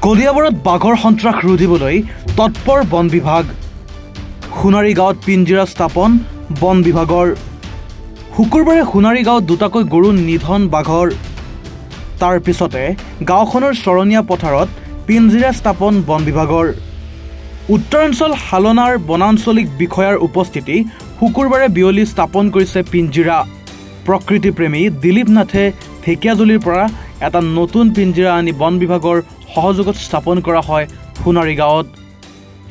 কলিয়াবৰত বাঘৰ সন্ত্ৰাস ৰোধিবলৈ তৎপৰ বন বিভাগ। সোণাৰী গাঁৱত পিঞ্জিৰা স্থাপন বন বিভাগৰ। শুকুৰবাৰে সোণাৰী গাঁৱত দুটাকৈ গৰু নিধন বাঘৰ। তাৰ পিছতে গাঁওখনৰ চৰণীয়া পথাৰত পিঞ্জিৰা স্থাপন বন বিভাগৰ। উত্তৰাঞ্চল হালনাৰ বনাঞ্চলিক বিষয়াৰ উপস্থিতি শুকুৰবাৰে বিয়লি স্থাপন কৰিছে পিঞ্জিৰা। প্ৰকৃতিপ্ৰেমী দিলীপ নাথে ঢেকিয়াজুলিৰ পৰা এটা নতুন পিঞ্জিৰা আনি বন বিভাগৰ সহযোগত স্থাপন কৰা হয় সোণাৰী গাঁৱত।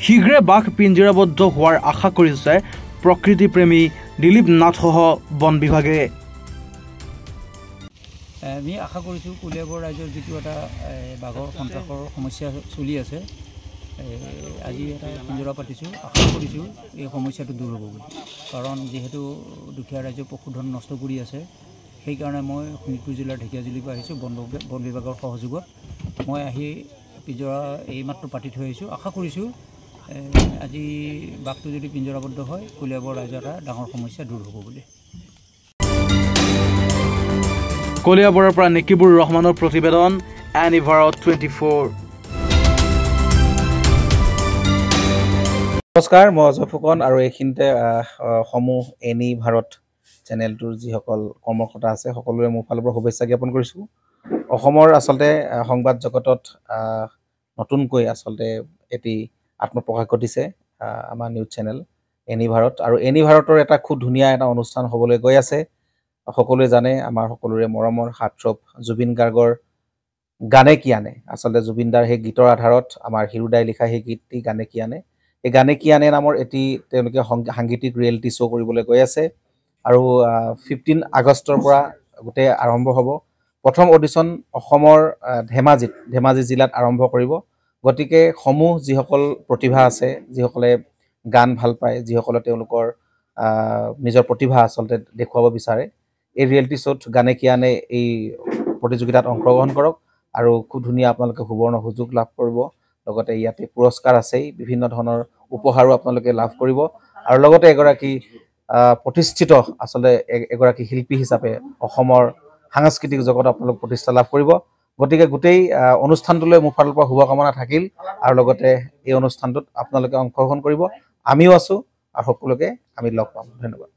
শীঘ্ৰে বাঘ পিঞ্জিৰাবদ্ধ হোৱাৰ আশা কৰিছে প্ৰকৃতিপ্ৰেমী দিলীপ নাথসহ বন বিভাগে। আমি আশা কৰিছোঁ কলিয়াবৰ ৰাইজৰ যিটো এটা বাঘৰ সন্ত্ৰাসৰ সমস্যা চলি আছে, আজি এটা পিঞ্জৰা পাতিছোঁ। আশা কৰিছোঁ এই সমস্যাটো দূৰ হ'ব বুলি, কাৰণ যিহেতু দুখীয়া ৰাইজৰ পশুধন নষ্ট কৰি আছে। সেইকাৰণে মই শোণিতপুৰ জিলাৰ ঢেকিয়াজুলিৰ পৰা আহিছোঁ বন বিভাগৰ সহযোগত। মই আহি পিঞ্জৰা এইমাত্ৰ পাতি থৈ আহিছোঁ। আশা কৰিছোঁ আজি বাঘটো যদি পিঞ্জৰাবদ্ধ হয়, কলিয়াবৰ ৰাইজৰ এটা ডাঙৰ সমস্যা দূৰ হ'ব বুলি। কলিয়াবৰৰ পৰা নেকিবুৰ ৰহমানৰ প্ৰতিবেদন, এনি ভাৰত 24। নমস্কাৰ, মই অজয় ফুকন আৰু এইখিনিতে সমূহ এনি ভাৰত চেনেলটোৰ যিসকল কৰ্মকৰ্তা আছে সকলোৰে মোৰ ফালৰ পৰা শুভেচ্ছা জ্ঞাপন কৰিছোঁ। অসমৰ আচলতে সংবাদ জগতত নতুনকৈ আচলতে এটি আত্মপ্ৰকাশ ঘটিছে আমাৰ নিউজ চেনেল এনি ভাৰত, আৰু এনি ভাৰতৰ এটা খুব ধুনীয়া এটা অনুষ্ঠান হ'বলৈ গৈ আছে। সকলোৱে জানে আমাৰ সকলোৰে মৰমৰ হাৰ্টথ্ৰব জুবিন গাৰ্গৰ গানে কি আনে, আচলতে জুবিনদাৰ সেই গীতৰ আধাৰত আমাৰ হিৰুদাই লিখা সেই গীতটি গানে কি আনে, এই গানে কি আনে নামৰ এটি তেওঁলোকে সাংগীতিক ৰিয়েলিটি শ্ব' কৰিবলৈ গৈ আছে। আৰু 15 আগষ্টৰ পৰা গোটেই আৰম্ভ হ'ব। প্ৰথম অডিশ্যন অসমৰ ধেমাজি জিলাত আৰম্ভ কৰিব। গতিকে সমূহ যিসকল প্ৰতিভা আছে, যিসকলে গান ভাল পায়, যিসকলে তেওঁলোকৰ নিজৰ প্ৰতিভা আচলতে দেখুৱাব বিচাৰে, এই ৰিয়েলিটি শ্ব'ত গানে কি আনে এই প্ৰতিযোগিতাত অংশগ্ৰহণ কৰক আৰু খুব ধুনীয়া আপোনালোকে সুবৰ্ণ সুযোগ লাভ কৰিব। লগতে ইয়াতে পুৰস্কাৰ আছেই, বিভিন্ন ধৰণৰ উপহাৰো আপোনালোকে লাভ কৰিব, আৰু লগতে এগৰাকী প্ৰতিষ্ঠিত আচলতে এগৰাকী শিল্পী হিচাপে অসমৰ সাংস্কৃতিক জগত আপোনালোক প্ৰতিষ্ঠা লাভ কৰিব। গতিকে গোটেই অনুষ্ঠানটোলৈ মোৰ ফালৰ পৰা শুভকামনা থাকিল, আৰু লগতে এই অনুষ্ঠানটোত আপোনালোকে অংশগ্ৰহণ কৰিব। আমিও আছোঁ আৰু সকলোকে আমি লগ পাম। ধন্যবাদ।